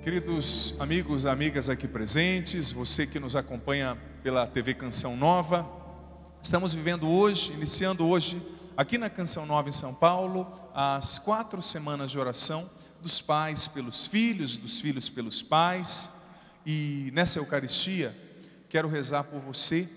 Queridos amigos, amigas aqui presentes, você que nos acompanha pela TV Canção Nova, estamos vivendo hoje, iniciando hoje, aqui na Canção Nova em São Paulo, as 4 semanas de oração dos pais pelos filhos, dos filhos pelos pais. E nessa Eucaristia, quero rezar por você,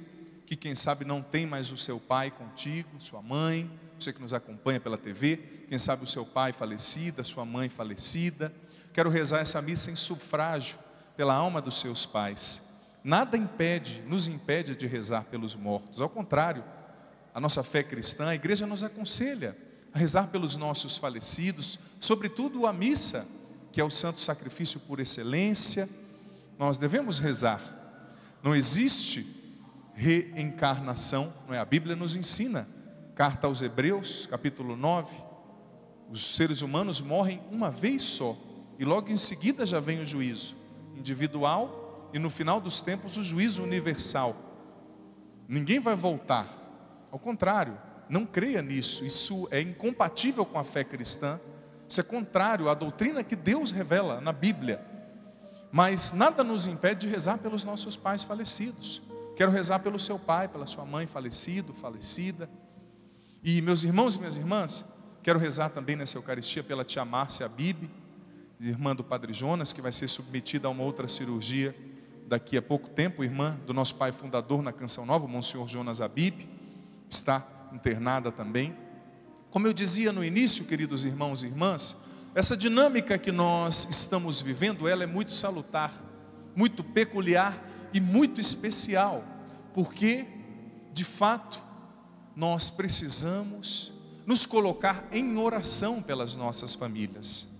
que quem sabe não tem mais o seu pai contigo, sua mãe, você que nos acompanha pela TV, quem sabe o seu pai falecido, a sua mãe falecida. Quero rezar essa missa em sufrágio pela alma dos seus pais. Nada nos impede de rezar pelos mortos. Ao contrário, a nossa fé cristã, a igreja nos aconselha a rezar pelos nossos falecidos, sobretudo a missa, que é o santo sacrifício por excelência. Nós devemos rezar. Não existe reencarnação, não é? A Bíblia nos ensina. Carta aos Hebreus, capítulo 9. Os seres humanos morrem uma vez só. E logo em seguida já vem o juízo individual e no final dos tempos o juízo universal. Ninguém vai voltar. Ao contrário, não creia nisso. Isso é incompatível com a fé cristã. Isso é contrário à doutrina que Deus revela na Bíblia. Mas nada nos impede de rezar pelos nossos pais falecidos. Quero rezar pelo seu pai, pela sua mãe falecido, falecida. E meus irmãos e minhas irmãs, quero rezar também nessa Eucaristia pela tia Márcia Bibi, irmã do Padre Jonas, que vai ser submetida a uma outra cirurgia daqui a pouco tempo. Irmã do nosso pai fundador na Canção Nova, o Monsenhor Jonas Abib, está internada também. Como eu dizia no início, queridos irmãos e irmãs, essa dinâmica que nós estamos vivendo, ela é muito salutar, muito peculiar e muito especial, porque, de fato, nós precisamos nos colocar em oração pelas nossas famílias.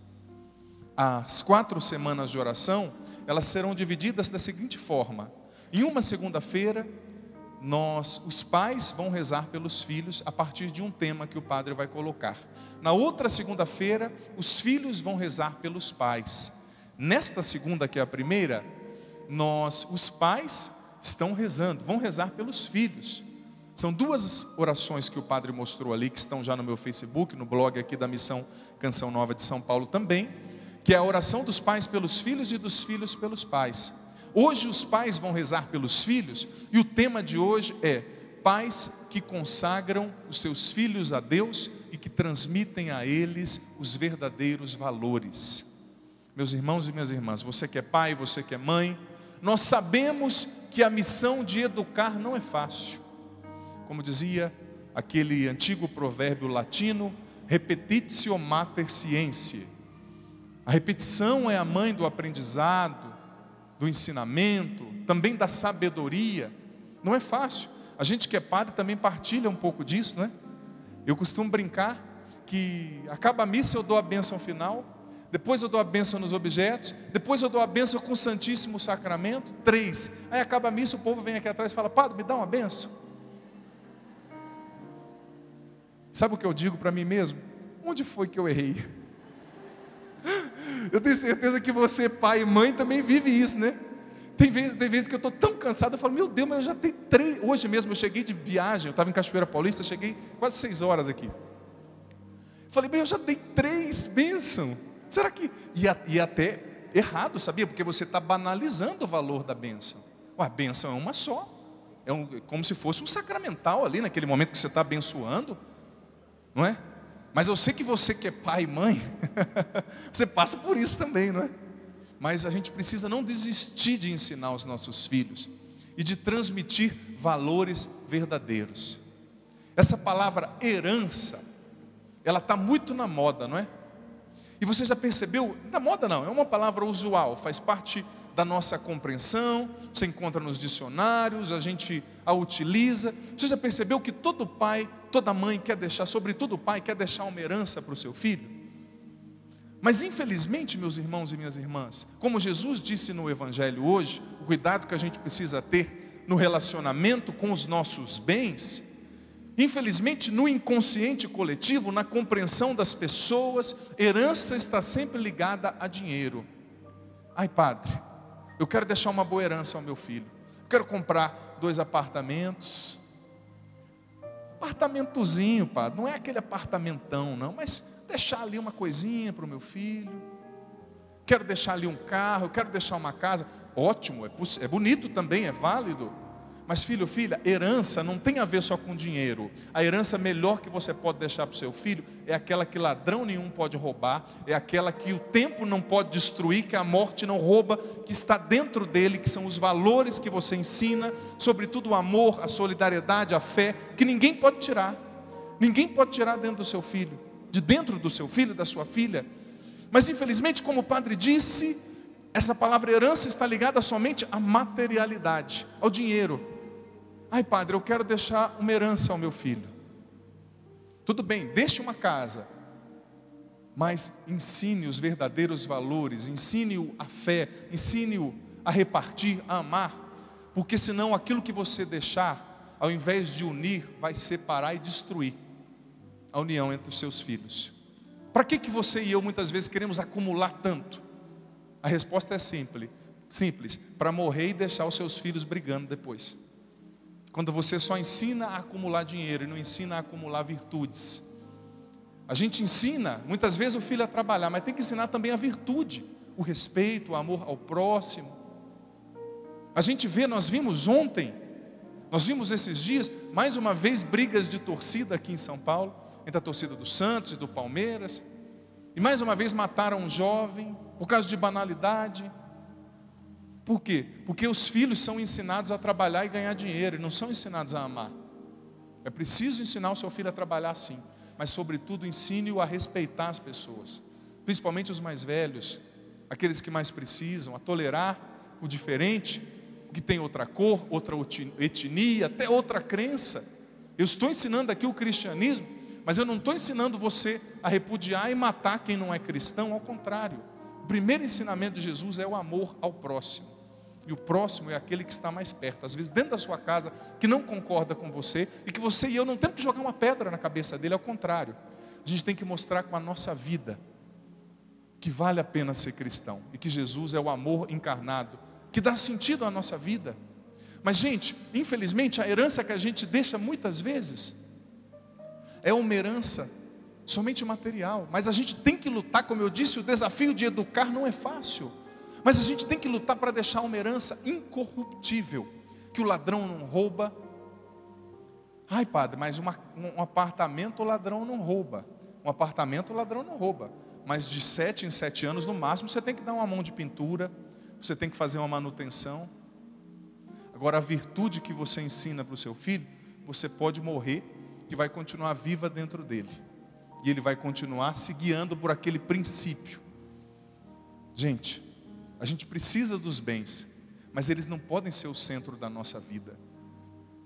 As 4 semanas de oração, elas serão divididas da seguinte forma: em uma segunda-feira, os pais vão rezar pelos filhos a partir de um tema que o padre vai colocar. Na outra segunda-feira, os filhos vão rezar pelos pais. Nesta segunda, que é a primeira, os pais vão rezar pelos filhos. São 2 orações que o padre mostrou ali, que estão já no meu Facebook, no blog aqui da Missão Canção Nova de São Paulo também, que é a oração dos pais pelos filhos e dos filhos pelos pais. Hoje os pais vão rezar pelos filhos, e o tema de hoje é pais que consagram os seus filhos a Deus e que transmitem a eles os verdadeiros valores. Meus irmãos e minhas irmãs, você que é pai, você que é mãe, nós sabemos que a missão de educar não é fácil. Como dizia aquele antigo provérbio latino, repetitio mater scientiae. A repetição é a mãe do aprendizado, do ensinamento, também da sabedoria. Não é fácil. A gente que é padre também partilha um pouco disso, né? Eu costumo brincar que acaba a missa, eu dou a bênção final, depois eu dou a bênção nos objetos, depois eu dou a bênção com o Santíssimo Sacramento, 3. Aí acaba a missa, o povo vem aqui atrás e fala: padre, me dá uma bênção. Sabe o que eu digo para mim mesmo? Onde foi que eu errei? Eu tenho certeza que você, pai e mãe, também vive isso, né? Tem vezes que eu estou tão cansado, eu falo: meu Deus, mas eu já tenho 3. Hoje mesmo eu cheguei de viagem, eu estava em Cachoeira Paulista, cheguei quase 6 horas aqui. Falei: bem, eu já dei 3 bênçãos. Será que... E até errado, sabia? Porque você está banalizando o valor da bênção. A bênção é uma só. Como se fosse um sacramental ali, naquele momento que você está abençoando. Não é? Mas eu sei que você que é pai e mãe, você passa por isso também, não é? Mas a gente precisa não desistir de ensinar os nossos filhos e de transmitir valores verdadeiros. Essa palavra herança, ela está muito na moda, não é? E você já percebeu? Na moda não, é uma palavra usual, faz parte da nossa compreensão, você encontra nos dicionários, a gente a utiliza. Você já percebeu que todo pai, toda mãe quer deixar, sobretudo o pai, quer deixar uma herança para o seu filho? Mas infelizmente, meus irmãos e minhas irmãs, como Jesus disse no Evangelho hoje, o cuidado que a gente precisa ter no relacionamento com os nossos bens, infelizmente no inconsciente coletivo, na compreensão das pessoas, herança está sempre ligada a dinheiro. Ai, padre, eu quero deixar uma boa herança ao meu filho, eu quero comprar 2 apartamentos, apartamentozinho, padre, não é aquele apartamentão não, mas deixar ali uma coisinha para o meu filho. quero deixar ali um carro, eu quero deixar uma casa. Ótimo, é bonito também, é válido. Mas filho, filha, herança não tem a ver só com dinheiro. A herança melhor que você pode deixar para o seu filho é aquela que ladrão nenhum pode roubar, é aquela que o tempo não pode destruir, que a morte não rouba, que está dentro dele, que são os valores que você ensina, sobretudo o amor, a solidariedade, a fé, que ninguém pode tirar. Ninguém pode tirar dentro do seu filho, de dentro do seu filho, da sua filha. Mas infelizmente, como o padre disse, essa palavra herança está ligada somente à materialidade, ao dinheiro. Ai, padre, eu quero deixar uma herança ao meu filho. Tudo bem, deixe uma casa, mas ensine os verdadeiros valores, ensine-o a fé, ensine-o a repartir, a amar, porque senão aquilo que você deixar, ao invés de unir, vai separar e destruir a união entre os seus filhos. Para que você e eu muitas vezes queremos acumular tanto? A resposta é simples, para morrer e deixar os seus filhos brigando depois. Quando você só ensina a acumular dinheiro e não ensina a acumular virtudes. A gente ensina, muitas vezes, o filho a trabalhar, mas tem que ensinar também a virtude, o respeito, o amor ao próximo. A gente vê, nós vimos ontem, nós vimos esses dias, mais uma vez, brigas de torcida aqui em São Paulo, entre a torcida do Santos e do Palmeiras. E mais uma vez mataram um jovem, por causa de banalidade. Por quê? Porque os filhos são ensinados a trabalhar e ganhar dinheiro, e não são ensinados a amar. É preciso ensinar o seu filho a trabalhar sim, mas sobretudo ensine-o a respeitar as pessoas, principalmente os mais velhos, aqueles que mais precisam, a tolerar o diferente, o que tem outra cor, outra etnia, até outra crença. Eu estou ensinando aqui o cristianismo, mas eu não estou ensinando você a repudiar e matar quem não é cristão, ao contrário. O primeiro ensinamento de Jesus é o amor ao próximo. E o próximo é aquele que está mais perto, às vezes dentro da sua casa, que não concorda com você, e que você e eu não temos que jogar uma pedra na cabeça dele, ao contrário. A gente tem que mostrar com a nossa vida que vale a pena ser cristão, e que Jesus é o amor encarnado, que dá sentido à nossa vida. Mas gente, infelizmente a herança que a gente deixa muitas vezes é uma herança somente material. Mas a gente tem que lutar, como eu disse, o desafio de educar não é fácil. Mas a gente tem que lutar para deixar uma herança incorruptível, que o ladrão não rouba. Ai, padre, mas um apartamento o ladrão não rouba. Um apartamento o ladrão não rouba. Mas de 7 em 7 anos, no máximo, você tem que dar uma mão de pintura, você tem que fazer uma manutenção. Agora, a virtude que você ensina para o seu filho, você pode morrer, que vai continuar viva dentro dele. E ele vai continuar se guiando por aquele princípio. Gente, a gente precisa dos bens, mas eles não podem ser o centro da nossa vida.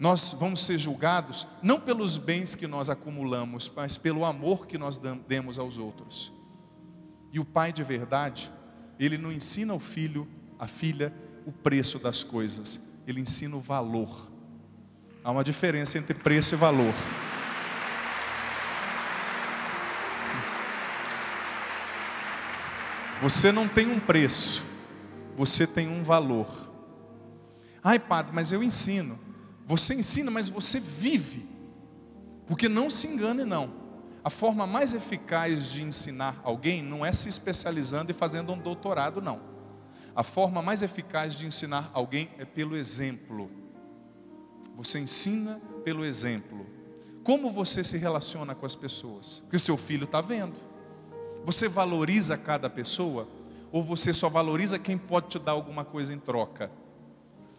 Nós vamos ser julgados não pelos bens que nós acumulamos, mas pelo amor que nós demos aos outros. E o pai de verdade, ele não ensina ao filho, à filha, o preço das coisas, ele ensina o valor. Há uma diferença entre preço e valor. Você não tem um preço, você tem um valor. Ai, padre, mas eu ensino. Você ensina, mas você vive. Porque não se engane não. A forma mais eficaz de ensinar alguém não é se especializando e fazendo um doutorado, não. A forma mais eficaz de ensinar alguém é pelo exemplo. Você ensina pelo exemplo. Como você se relaciona com as pessoas? Porque o seu filho está vendo. Você valoriza cada pessoa? Ou você só valoriza quem pode te dar alguma coisa em troca?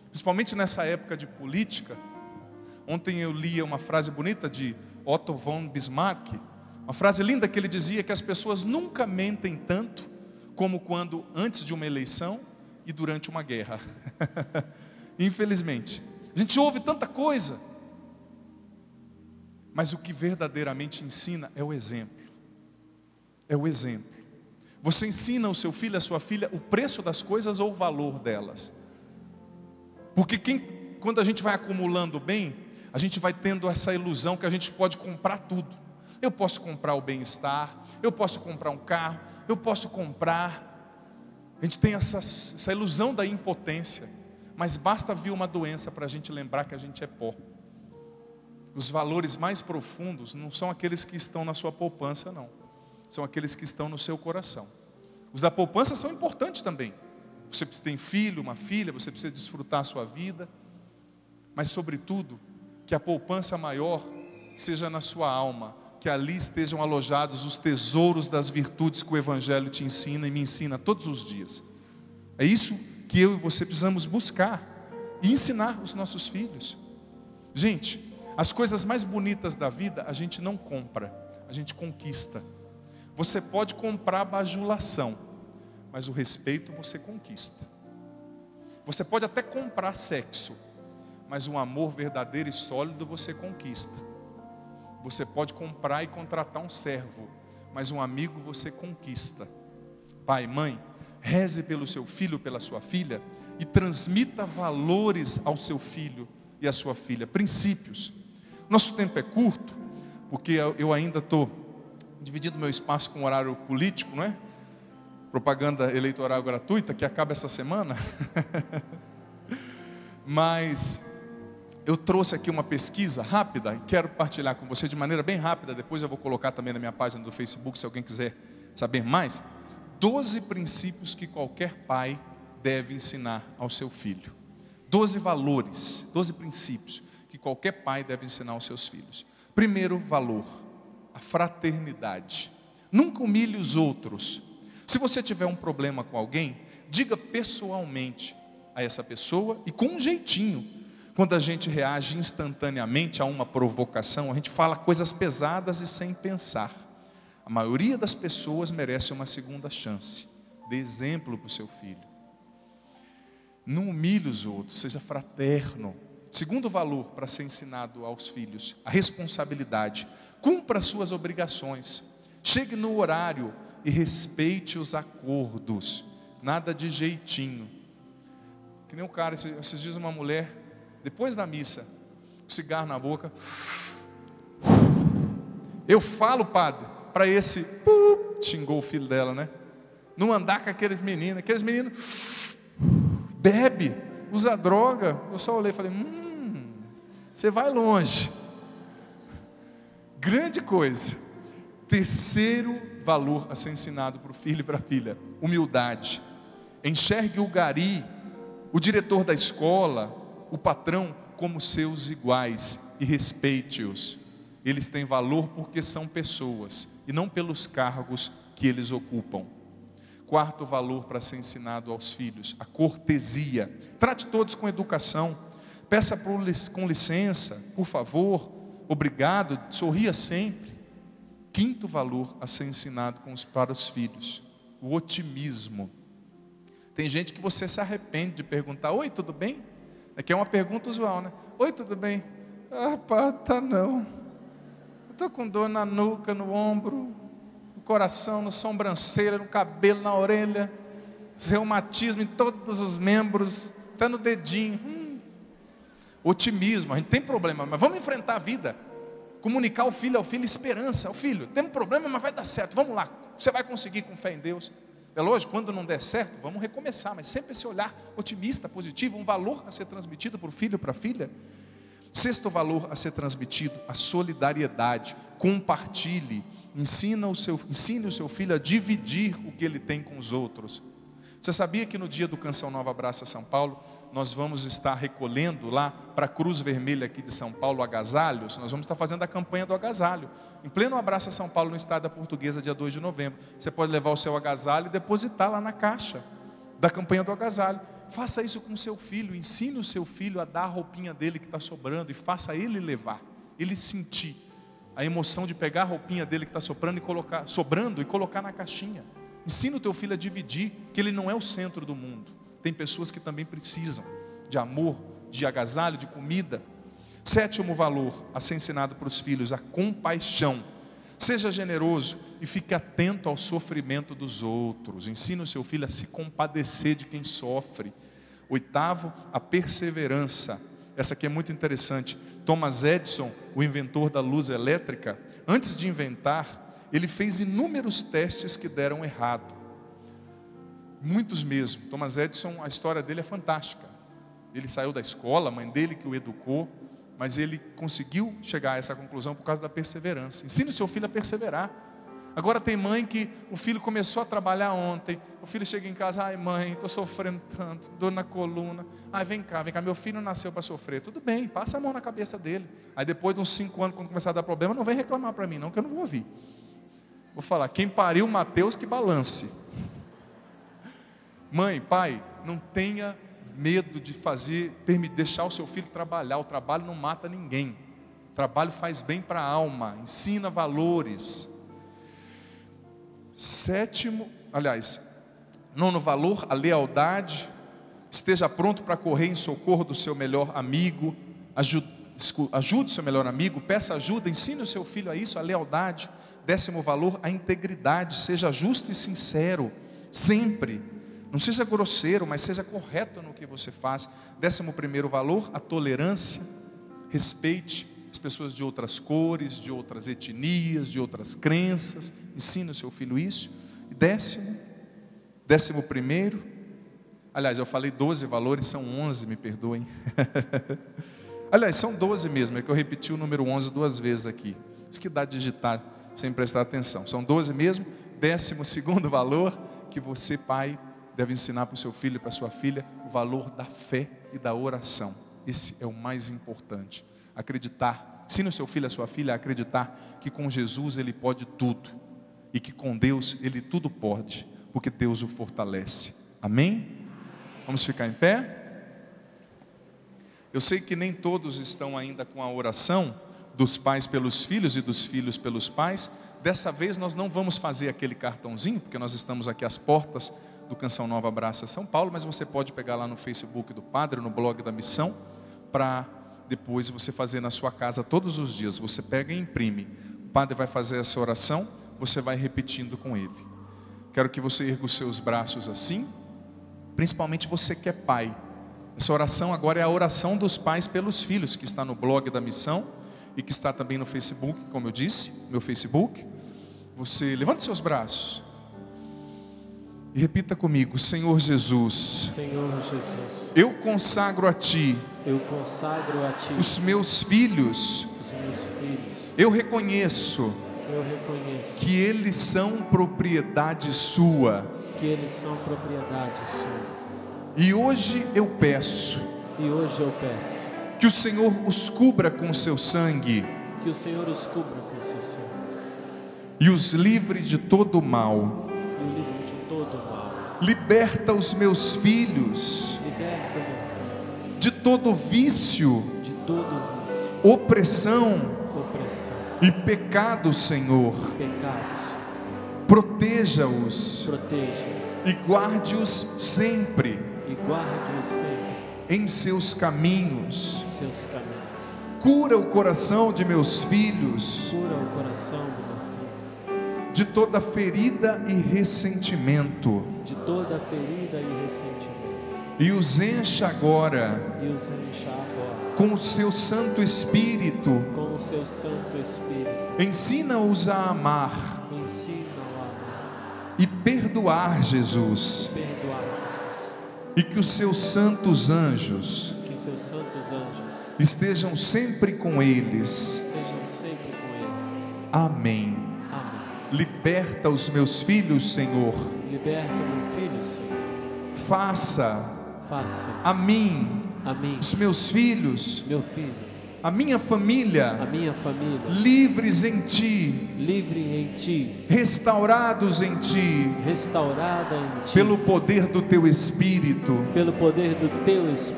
Principalmente nessa época de política. Ontem eu li uma frase bonita de Otto von Bismarck. Uma frase linda que ele dizia que as pessoas nunca mentem tanto como quando antes de uma eleição e durante uma guerra. Infelizmente. A gente ouve tanta coisa. Mas o que verdadeiramente ensina é o exemplo. É o exemplo. Você ensina ao seu filho, à sua filha, o preço das coisas ou o valor delas. Porque quando a gente vai acumulando bem, a gente vai tendo essa ilusão que a gente pode comprar tudo. Eu posso comprar o bem-estar, eu posso comprar um carro, eu posso comprar. A gente tem essa ilusão da impotência. Mas basta vir uma doença para a gente lembrar que a gente é pó. Os valores mais profundos não são aqueles que estão na sua poupança, não. São aqueles que estão no seu coração. Os da poupança são importantes também. Você tem filho, uma filha, você precisa desfrutar a sua vida. Mas sobretudo, que a poupança maior seja na sua alma, que ali estejam alojados os tesouros das virtudes que o Evangelho te ensina e me ensina todos os dias. É isso que eu e você precisamos buscar e ensinar os nossos filhos. Gente, as coisas mais bonitas da vida a gente não compra, a gente conquista. Você pode comprar a bajulação, mas o respeito você conquista. Você pode até comprar sexo, mas um amor verdadeiro e sólido você conquista. Você pode comprar e contratar um servo, mas um amigo você conquista. Pai, mãe, reze pelo seu filho, pela sua filha, e transmita valores ao seu filho e à sua filha, princípios. Nosso tempo é curto, porque eu ainda estou dividindo meu espaço com o horário político, não é? Propaganda eleitoral gratuita, que acaba essa semana. Mas eu trouxe aqui uma pesquisa rápida e quero partilhar com você de maneira bem rápida. Depois eu vou colocar também na minha página do Facebook, se alguém quiser saber mais. 12 princípios que qualquer pai deve ensinar ao seu filho. 12 valores, 12 princípios que qualquer pai deve ensinar aos seus filhos. Primeiro valor, a fraternidade. Nunca humilhe os outros. Se você tiver um problema com alguém, diga pessoalmente a essa pessoa e com um jeitinho. Quando a gente reage instantaneamente a uma provocação, a gente fala coisas pesadas e sem pensar. A maioria das pessoas merece uma segunda chance. Dê exemplo para o seu filho. Não humilhe os outros, seja fraterno. Segundo valor para ser ensinado aos filhos, a responsabilidade. Cumpra as suas obrigações. Chegue no horário e respeite os acordos. Nada de jeitinho. Que nem um cara, esses dias uma mulher, depois da missa, um cigarro na boca. Eu falo, padre, para esse, xingou o filho dela, né? Não andar com aqueles meninos bebe, usa droga. Eu só olhei e falei, você vai longe. Grande coisa. Terceiro valor a ser ensinado para o filho e para a filha, humildade. Enxergue o gari, o diretor da escola, o patrão como seus iguais e respeite-os. Eles têm valor porque são pessoas e não pelos cargos que eles ocupam. Quarto valor para ser ensinado aos filhos, a cortesia. Trate todos com educação. Peça com licença, por favor, obrigado, sorria sempre. Quinto valor a ser ensinado para os filhos, o otimismo. Tem gente que você se arrepende de perguntar, oi, tudo bem? É que é uma pergunta usual, né? Oi, tudo bem? Ah, pá, tá não. Eu estou com dor na nuca, no ombro, no coração, na sobrancelha, no cabelo, na orelha, reumatismo em todos os membros, até no dedinho. Otimismo, a gente tem problema, mas vamos enfrentar a vida. Comunicar ao filho esperança. Ao filho, temos problema, mas vai dar certo, vamos lá, você vai conseguir com fé em Deus. É lógico, quando não der certo, vamos recomeçar, mas sempre esse olhar otimista, positivo, um valor a ser transmitido para o filho e para a filha. Sexto valor a ser transmitido, a solidariedade. Compartilhe, ensine o seu filho a dividir o que ele tem com os outros. Você sabia que no dia do Canção Nova Abraça São Paulo, nós vamos estar recolhendo lá para a Cruz Vermelha aqui de São Paulo, agasalhos? Nós vamos estar fazendo a campanha do agasalho, em pleno Abraça São Paulo, no estado da Portuguesa, dia 2 de novembro. Você pode levar o seu agasalho e depositar lá na caixa da campanha do agasalho. Faça isso com o seu filho, ensine o seu filho a dar a roupinha dele que está sobrando e faça ele levar, ele sentir a emoção de pegar a roupinha dele que está sobrando e colocar na caixinha. Ensina o teu filho a dividir, que ele não é o centro do mundo. Tem pessoas que também precisam de amor, de agasalho, de comida. Sétimo valor a ser ensinado para os filhos, a compaixão. Seja generoso e fique atento ao sofrimento dos outros. Ensine o seu filho a se compadecer de quem sofre. Oitavo, a perseverança. Essa aqui é muito interessante. Thomas Edison, o inventor da luz elétrica, antes de inventar, ele fez inúmeros testes que deram errado. Muitos mesmo. Thomas Edison, a história dele é fantástica. Ele saiu da escola, a mãe dele que o educou, mas ele conseguiu chegar a essa conclusão por causa da perseverança. Ensine o seu filho a perseverar. Agora tem mãe que o filho começou a trabalhar ontem, o filho chega em casa, ai mãe, estou sofrendo tanto, dor na coluna, ai vem cá, meu filho nasceu para sofrer, tudo bem, passa a mão na cabeça dele, aí depois de uns 5 anos, quando começar a dar problema, não vem reclamar para mim não, que eu não vou ouvir. Vou falar, quem pariu Mateus que balance. Mãe, pai, não tenha medo de deixar o seu filho trabalhar, o trabalho não mata ninguém, o trabalho faz bem para a alma, ensina valores. Nono valor, a lealdade. Esteja pronto para correr em socorro do seu melhor amigo, ajude seu melhor amigo, peça ajuda, ensine o seu filho a isso, a lealdade. 10º valor, a integridade, seja justo e sincero, sempre, não seja grosseiro, mas seja correto no que você faz. 11º valor, a tolerância, respeite as pessoas de outras cores, de outras etnias, de outras crenças, ensine o seu filho isso. E 11º, aliás, eu falei 12 valores, são 11, me perdoem. Aliás, são 12 mesmo, é que eu repeti o número 11 2 vezes aqui, isso que dá digitar sem prestar atenção, são 12 mesmo. 12º valor, que você, pai, deve ensinar para o seu filho e para a sua filha, o valor da fé e da oração. Esse é o mais importante. Acreditar, ensine o seu filho e a sua filha a acreditar que com Jesus ele pode tudo, e que com Deus ele tudo pode, porque Deus o fortalece. Amém? Vamos ficar em pé? Eu sei que nem todos estão ainda com a oração dos pais pelos filhos e dos filhos pelos pais. Dessa vez nós não vamos fazer aquele cartãozinho, porque nós estamos aqui às portas do Canção Nova Abraça São Paulo, mas você pode pegar lá no Facebook do Padre, no blog da missão, para depois você fazer na sua casa todos os dias. Você pega e imprime, o Padre vai fazer essa oração, você vai repetindo com ele. Quero que você erga os seus braços assim, principalmente você que é pai. Essa oração agora é a oração dos pais pelos filhos, que está no blog da missão e que está também no Facebook, como eu disse, meu Facebook. Você levante seus braços e repita comigo: Senhor Jesus, Senhor Jesus, eu consagro a Ti os meus filhos. Eu reconheço que eles são propriedade Sua. E hoje eu peço que o Senhor os cubra com o Seu sangue, e os livre de todo mal. Liberta os meus filhos de todo vício, opressão e pecado, Senhor. Proteja-os e guarde-os sempre em seus caminhos. Cura o coração de meus filhos de toda ferida e ressentimento. E os encha agora com o Seu Santo Espírito. Ensina-os a amar e perdoar, Jesus. E que os Seus santos anjos estejam sempre com eles. Amém. Liberta os meus filhos, Senhor. Faça a mim, os meus filhos, a minha família, livres em Ti, restaurados em Ti, pelo poder do Teu Espírito,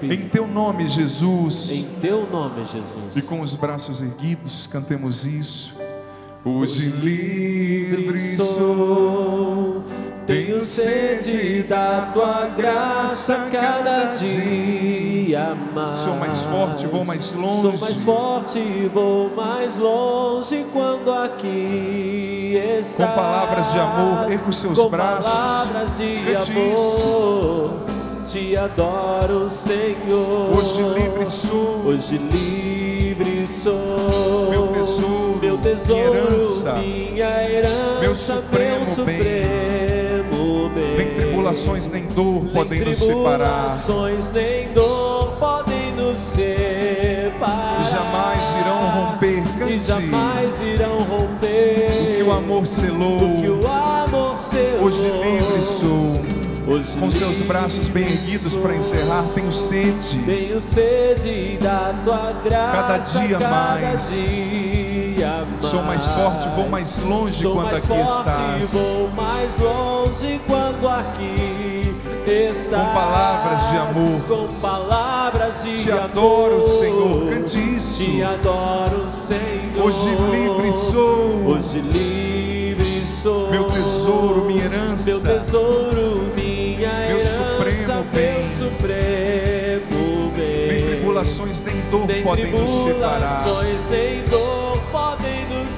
em Teu nome, Jesus. E com os braços erguidos, cantemos isso. Hoje livre sou, tenho sede da Tua graça cada dia mais. Sou mais forte, vou mais longe. Sou mais forte e vou mais longe quando aqui estás. Com palavras de amor, erga os seus braços. Com palavras de amor, te adoro, Senhor. Hoje livre sou. Hoje livre sou. Meu tesouro, minha herança, meu supremo bem. Nem tribulações nem dor podem nos separar. Nem dor podem nos separar. E jamais irão romper. Cante jamais irão romper. O que o amor selou, O que o amor selou. hoje livre sou. Hoje Com seus livre braços bem erguidos para encerrar, tenho sede. Tenho sede da tua graça. Cada dia mais. Dia mais. Sou mais forte, vou mais longe Sou quando mais aqui forte, estás. vou mais longe quando aqui estás. Com palavras de amor. Com palavras de Te amor. adoro, Senhor, cante isso. Te adoro, Senhor. Hoje livre sou. Hoje livre sou. Meu tesouro, minha herança. Meu tesouro, minha Meu herança. supremo bem. Meu supremo bem. Nem tribulações nem dor Nem podem nos separar. tribulações, nem dor podem nos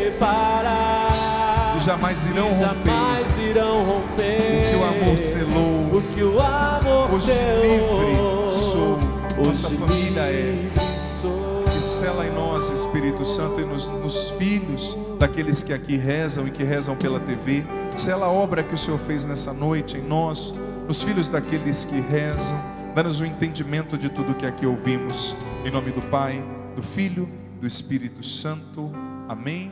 separar. E jamais irão E romper. jamais irão romper. O que o amor selou. O que o amor Hoje selou. livre sou. Nossa Hoje família é. livre sou. E sela em nós, Espírito Santo, e nos filhos daqueles que aqui rezam e que rezam pela TV. Sela a obra que o Senhor fez nessa noite em nós, nos filhos daqueles que rezam. Dá-nos o entendimento de tudo que aqui ouvimos. Em nome do Pai, do Filho, do Espírito Santo. Amém.